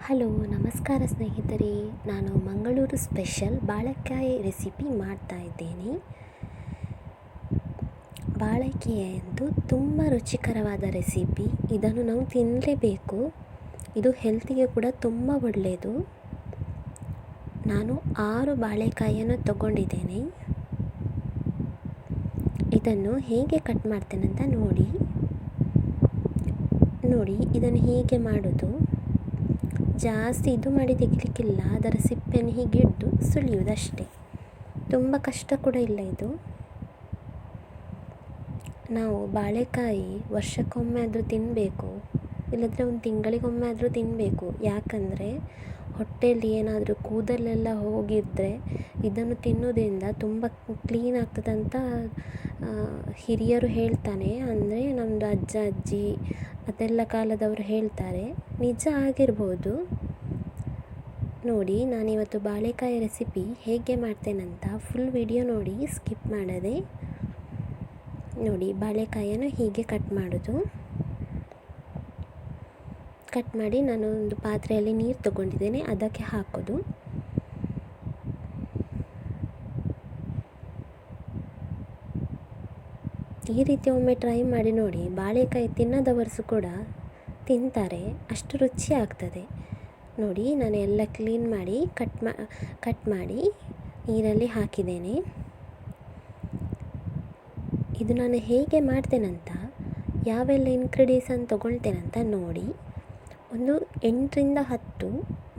Hello ನಮಸ್ಕಾರ ಸ್ನೇಹಿತರೆ, ನಾನು ಮಂಗಳೂರು ಸ್ಪೆಷಲ್ ಬಾಳೆಕಾಯಿ ರೆಸಿಪಿ ಮಾಡ್ತಾ ಇದ್ದೇನೆ. ಬಾಳೆಕಾಯಿ ಅಂತೂ ತುಂಬ ರುಚಿಕರವಾದ ರೆಸಿಪಿ. ಇದನ್ನು ನಾವು ತಿನ್ನಲೇಬೇಕು. ಇದು ಹೆಲ್ತಿಗೆ ಕೂಡ ತುಂಬ ಒಳ್ಳೆಯದು. ನಾನು 6 ಬಾಳೆಕಾಯಿಯನ್ನು ತಗೊಂಡಿದ್ದೇನೆ. ಇದನ್ನು ಹೇಗೆ ಕಟ್ ಮಾಡ್ತೇನೆ ಅಂತ ನೋಡಿ. ಇದನ್ನು ಹೇಗೆ ಮಾಡೋದು, ಜಾಸ್ತಿ ಇದು ಮಾಡಿ ತೆಗಿಲಿಕ್ಕಿಲ್ಲ. ಅದರ ಸಿಪ್ಪೆಯನ್ನು ಹೀಗೆ ಹಿಡಿದು ಸುಲಿಯುವುದಷ್ಟೇ. ತುಂಬ ಕಷ್ಟ ಕೂಡ ಇಲ್ಲ ಇದು. ನಾವು ಬಾಳೆಕಾಯಿ ವರ್ಷಕ್ಕೊಮ್ಮೆ ಆದರೂ ತಿನ್ನಬೇಕು, ಇಲ್ಲದ್ರೆ ಒಂದು ತಿಂಗಳಿಗೊಮ್ಮೆ ಆದರೂ ತಿನ್ನಬೇಕು. ಯಾಕಂದರೆ ಹೊಟ್ಟೆಯಲ್ಲಿ ಏನಾದರೂ ಕೂದಲೆಲ್ಲ ಹೋಗಿದ್ದರೆ ಇದನ್ನು ತಿನ್ನೋದ್ರಿಂದ ತುಂಬ ಕ್ಲೀನ್ ಆಗ್ತದಂತ ಹಿರಿಯರು ಹೇಳ್ತಾನೆ. ಅಂದರೆ ನಮ್ಮದು ಅಜ್ಜ ಅಜ್ಜಿ ಅದೆಲ್ಲ ಕಾಲದವರು ಹೇಳ್ತಾರೆ. ನಿಜ ಆಗಿರ್ಬೋದು. ನೋಡಿ, ನಾನಿವತ್ತು ಬಾಳೆಕಾಯಿ ರೆಸಿಪಿ ಹೇಗೆ ಮಾಡ್ತೇನಂತ ಫುಲ್ ವಿಡಿಯೋ ನೋಡಿ, ಸ್ಕಿಪ್ ಮಾಡದೆ ನೋಡಿ. ಬಾಳೆಕಾಯನ್ನು ಹೀಗೆ ಕಟ್ ಮಾಡೋದು. ಕಟ್ ಮಾಡಿ ನಾನು ಒಂದು ಪಾತ್ರೆಯಲ್ಲಿ ನೀರು ತಗೊಂಡಿದ್ದೇನೆ, ಅದಕ್ಕೆ ಹಾಕೋದು. ಈ ರೀತಿ ಒಮ್ಮೆ ಟ್ರೈ ಮಾಡಿ ನೋಡಿ. ಬಾಳೆಕಾಯಿ ತಿನ್ನದವರು ಕೂಡ ತಿಂತಾರೆ, ಅಷ್ಟು ರುಚಿ ಆಗ್ತದೆ. ನೋಡಿ, ನಾನು ಎಲ್ಲ ಕ್ಲೀನ್ ಮಾಡಿ ಕಟ್ ಮಾಡಿ ನೀರಲ್ಲಿ ಹಾಕಿದ್ದೇನೆ. ಇದು ನಾನು ಹೇಗೆ ಮಾಡ್ತೇನಂತ, ಯಾವೆಲ್ಲ ಇಂಗ್ರೀಡಿಯೆಂಟ್ಸನ್ನು ತೊಗೊಳ್ತೇನಂತ ನೋಡಿ. ಒಂದು 8ರಿಂದ 10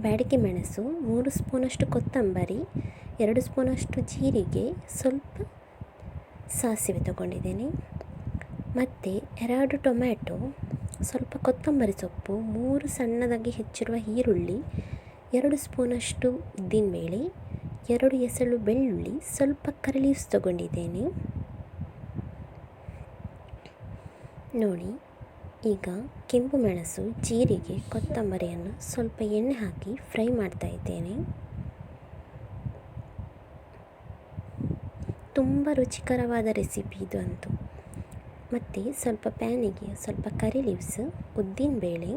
ಬ್ಯಾಡಗಿ ಮೆಣಸು, 3 ಸ್ಪೂನಷ್ಟು ಕೊತ್ತಂಬರಿ, 2 ಸ್ಪೂನಷ್ಟು ಜೀರಿಗೆ, ಸ್ವಲ್ಪ ಸಾಸಿವೆ ತಗೊಂಡಿದ್ದೇನೆ. ಮತ್ತು 2 ಟೊಮ್ಯಾಟೊ, ಸ್ವಲ್ಪ ಕೊತ್ತಂಬರಿ ಸೊಪ್ಪು, 3 ಸಣ್ಣದಾಗಿ ಹೆಚ್ಚಿರುವ ಈರುಳ್ಳಿ, 2 ಸ್ಪೂನಷ್ಟು ಉದ್ದಿನಬೇಳೆ, 2 ಎಸಳು ಬೆಳ್ಳುಳ್ಳಿ, ಸ್ವಲ್ಪ ಕರಿ ಲೀವ್ಸ್ ತಗೊಂಡಿದ್ದೇನೆ. ನೋಡಿ, ಈಗ ಕೆಂಪು ಮೆಣಸು, ಜೀರಿಗೆ, ಕೊತ್ತಂಬರಿಯನ್ನು ಸ್ವಲ್ಪ ಎಣ್ಣೆ ಹಾಕಿ ಫ್ರೈ ಮಾಡ್ತಾ ಇದ್ದೇನೆ. ತುಂಬ ರುಚಿಕರವಾದ ರೆಸಿಪಿ ಇದು ಅಂತೂ. ಮತ್ತು ಸ್ವಲ್ಪ ಪ್ಯಾನಿಗೆ ಸ್ವಲ್ಪ ಕರಿ ಲೀವ್ಸ್, ಉದ್ದಿನಬೇಳೆ,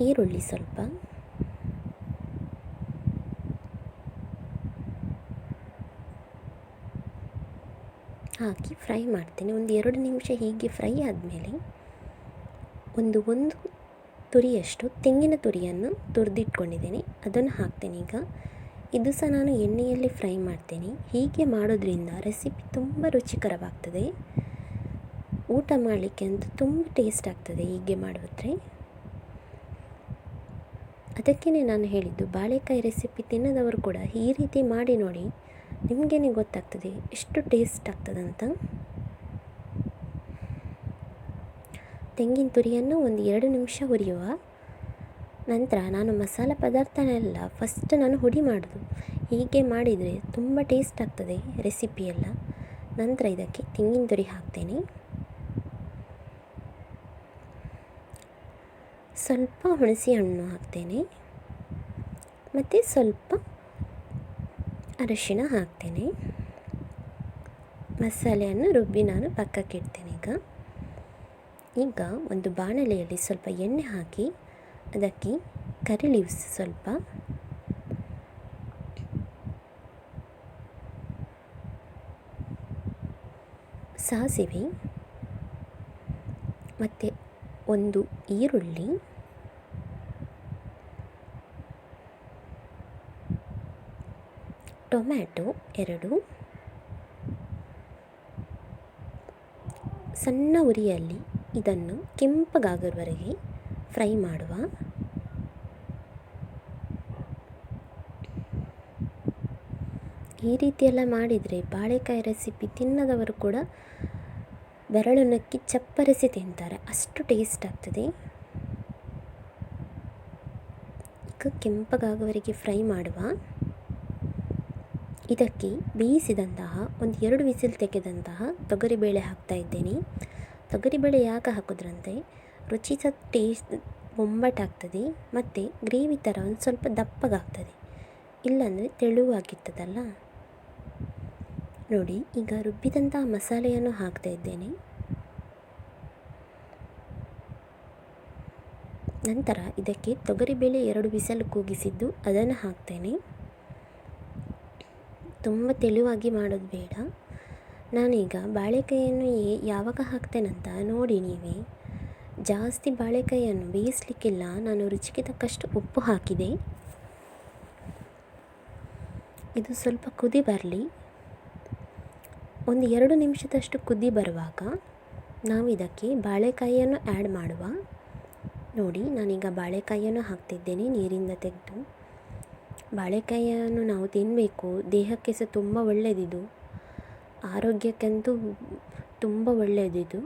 ಈರುಳ್ಳಿ ಸ್ವಲ್ಪ, ಹಾಕಿ ಫ್ರೈ ಮಾಡ್ತೇನೆ. ಒಂದು 2 ನಿಮಿಷ ಹೀಗೆ ಫ್ರೈ ಆದಮೇಲೆ ಒಂದು ತುರಿಯಷ್ಟು ತೆಂಗಿನ ತುರಿಯನ್ನು ತುರಿದಿಟ್ಕೊಂಡಿದ್ದೇನೆ, ಅದನ್ನು ಹಾಕ್ತೇನೆ ಈಗ. ಇದು ಸಹ ನಾನು ಎಣ್ಣೆಯಲ್ಲಿ ಫ್ರೈ ಮಾಡ್ತೇನೆ. ಹೀಗೆ ಮಾಡೋದ್ರಿಂದ ರೆಸಿಪಿ ತುಂಬ ರುಚಿಕರವಾಗ್ತದೆ. ಊಟ ಮಾಡಲಿಕ್ಕೆ ಅಂತೂ ತುಂಬ ಟೇಸ್ಟ್ ಆಗ್ತದೆ ಹೀಗೆ ಮಾಡಿದ್ರೆ. ಅದಕ್ಕೇ ನಾನು ಹೇಳಿದ್ದು, ಬಾಳೆಕಾಯಿ ರೆಸಿಪಿ ತಿನ್ನದವರು ಕೂಡ ಈ ರೀತಿ ಮಾಡಿ ನೋಡಿ, ನಿಮಗೇನೆ ಗೊತ್ತಾಗ್ತದೆ ಎಷ್ಟು ಟೇಸ್ಟ್ ಆಗ್ತದಂತ. ತೆಂಗಿನ ತುರಿಯನ್ನು ಒಂದು 2 ನಿಮಿಷ ಹುರಿಯುವ ನಂತರ ನಾನು ಮಸಾಲೆ ಪದಾರ್ಥನೆಲ್ಲ ಫಸ್ಟ್ ನಾನು ಹುಡಿ ಮಾಡೋದು. ಹೀಗೆ ಮಾಡಿದರೆ ತುಂಬ ಟೇಸ್ಟ್ ಆಗ್ತದೆ ರೆಸಿಪಿಯೆಲ್ಲ. ನಂತರ ಇದಕ್ಕೆ ತೆಂಗಿನ ತುರಿ ಹಾಕ್ತೇನೆ, ಸ್ವಲ್ಪ ಹುಣಸೆ ಹಣ್ಣು ಹಾಕ್ತೇನೆ, ಮತ್ತು ಸ್ವಲ್ಪ ಅರಿಶಿಣ ಹಾಕ್ತೇನೆ. ಮಸಾಲೆಯನ್ನು ರುಬ್ಬಿ ನಾನು ಪಕ್ಕಕ್ಕೆ ಇಡ್ತೇನೆ. ಈಗ ಒಂದು ಬಾಣಲೆಯಲ್ಲಿ ಸ್ವಲ್ಪ ಎಣ್ಣೆ ಹಾಕಿ ಅದಕ್ಕೆ ಕರಿ ಲೀವ್ಸ್ ಸ್ವಲ್ಪ, ಸಾಸಿವೆ, ಮತ್ತು ಒಂದು ಈರುಳ್ಳಿ, ಟೊಮ್ಯಾಟೊ 2, ಸಣ್ಣ ಉರಿಯಲ್ಲಿ ಇದನ್ನು ಕೆಂಪಗಾಗೋವರೆಗೆ ಫ್ರೈ ಮಾಡುವ. ಈ ರೀತಿಯೆಲ್ಲ ಮಾಡಿದರೆ ಬಾಳೆಕಾಯಿ ರೆಸಿಪಿ ತಿನ್ನದವರು ಕೂಡ ಬೆರಳು ನಕ್ಕಿ ಚಪ್ಪರಿಸಿ ತಿಂತಾರೆ, ಅಷ್ಟು ಟೇಸ್ಟ್ ಆಗ್ತದೆ. ಈಗ ಕೆಂಪಗಾಗುವವರೆಗೆ ಫ್ರೈ ಮಾಡುವ. ಇದಕ್ಕೆ ಬೇಯಿಸಿದಂತಹ ಒಂದು 2 ವಿಸಿಲ್ ತೆಗೆದಂತಹ ತೊಗರಿಬೇಳೆ ಹಾಕ್ತಾ ಇದ್ದೇನೆ. ತೊಗರಿಬೇಳೆ ಯಾಕೆ ಹಾಕೋದ್ರಂದರೆ ರುಚಿ ಸಹ ಟೇಸ್ಟ್ ಬೊಂಬಾಟಾಗ್ತದೆ, ಮತ್ತು ಗ್ರೇವಿ ಥರ ಒಂದು ಸ್ವಲ್ಪ ದಪ್ಪಗಾಗ್ತದೆ, ಇಲ್ಲಾಂದರೆ ತೆಳುವಾಗಿರ್ತದಲ್ಲ. ನೋಡಿ, ಈಗ ರುಬ್ಬಿದಂಥ ಮಸಾಲೆಯನ್ನು ಹಾಕ್ತಾ ಇದ್ದೇನೆ. ನಂತರ ಇದಕ್ಕೆ ತೊಗರಿಬೇಳೆ 2 ವಿಸಲ್ ಕೂಗಿಸಿದ್ದು ಅದನ್ನು ಹಾಕ್ತೇನೆ. ತುಂಬ ತೆಳುವಾಗಿ ಮಾಡೋದು ಬೇಡ. ನಾನೀಗ ಬಾಳೆಕಾಯಿಯನ್ನು ಯಾವಾಗ ಹಾಕ್ತೇನಂತ ನೋಡಿ ನೀವೇ. ಜಾಸ್ತಿ ಬಾಳೆಕಾಯಿಯನ್ನು ಬೇಯಿಸಲಿಕ್ಕಿಲ್ಲ. ನಾನು ರುಚಿಗೆ ತಕ್ಕಷ್ಟು ಉಪ್ಪು ಹಾಕಿದೆ. ಇದು ಸ್ವಲ್ಪ ಕುದಿ ಬರಲಿ. ಒಂದು 2 ನಿಮಿಷದಷ್ಟು ಕುದಿ ಬರುವಾಗ ನಾವು ಇದಕ್ಕೆ ಬಾಳೆಕಾಯಿಯನ್ನು ಆ್ಯಡ್ ಮಾಡುವ. ನೋಡಿ, ನಾನೀಗ ಬಾಳೆಕಾಯಿಯನ್ನು ಹಾಕ್ತಿದ್ದೇನೆ ನೀರಿಂದ ತೆಗೆದು. ಬಾಳೆಕಾಯಿಯನ್ನು ನಾವು ತಿನ್ನಬೇಕು, ದೇಹಕ್ಕೆ ಸಹ ತುಂಬ ಒಳ್ಳೆಯದಿದು, ಆರೋಗ್ಯಕ್ಕಂತೂ ತುಂಬ ಒಳ್ಳೆಯದಿದು.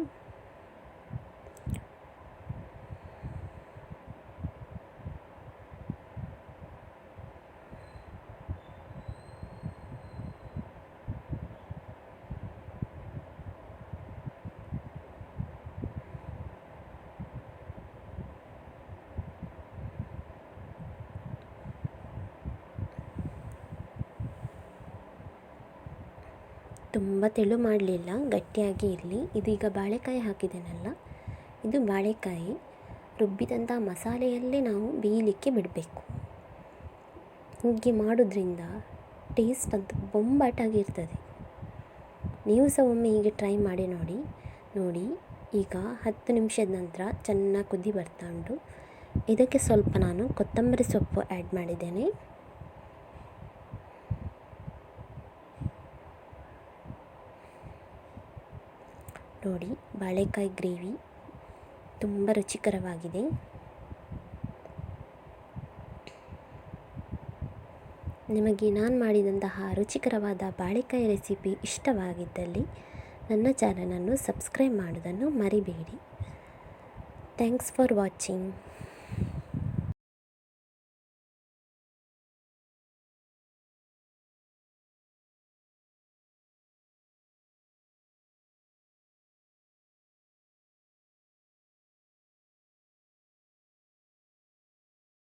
ತುಂಬ ತೆಳು ಮಾಡಲಿಲ್ಲ, ಗಟ್ಟಿಯಾಗಿ ಇರಲಿ. ಇದೀಗ ಬಾಳೆಕಾಯಿ ಹಾಕಿದ್ದೇನಲ್ಲ, ಇದು ಬಾಳೆಕಾಯಿ ರುಬ್ಬಿದಂಥ ಮಸಾಲೆಯಲ್ಲೇ ನಾವು ಬೇಯಲಿಕ್ಕೆ ಬಿಡಬೇಕು. ಹೀಗೆ ಮಾಡೋದ್ರಿಂದ ಟೇಸ್ಟ್ ಅಂತೂ ಬೊಂಬಾಟಾಗಿರ್ತದೆ. ನೀವು ಸಹ ಒಮ್ಮೆ ಹೀಗೆ ಟ್ರೈ ಮಾಡಿ ನೋಡಿ. ನೋಡಿ, ಈಗ 10 ನಿಮಿಷದ ನಂತರ ಚೆನ್ನಾಗಿ ಕುದಿ ಬರ್ತಾ ಉಂಟು. ಇದಕ್ಕೆ ಸ್ವಲ್ಪ ನಾನು ಕೊತ್ತಂಬರಿ ಸೊಪ್ಪು ಆ್ಯಡ್ ಮಾಡಿದ್ದೇನೆ. ನೋಡಿ, ಬಾಳೆಕಾಯಿ ಗ್ರೇವಿ ತುಂಬ ರುಚಿಕರವಾಗಿದೆ. ನಿಮಗೆ ನಾನು ಮಾಡಿದಂತಹ ರುಚಿಕರವಾದ ಬಾಳೆಕಾಯಿ ರೆಸಿಪಿ ಇಷ್ಟವಾಗಿದ್ದಲ್ಲಿ ನನ್ನ ಚಾನಲನ್ನು ಸಬ್ಸ್ಕ್ರೈಬ್ ಮಾಡೋದನ್ನು ಮರಿಬೇಡಿ. Thanks for watching.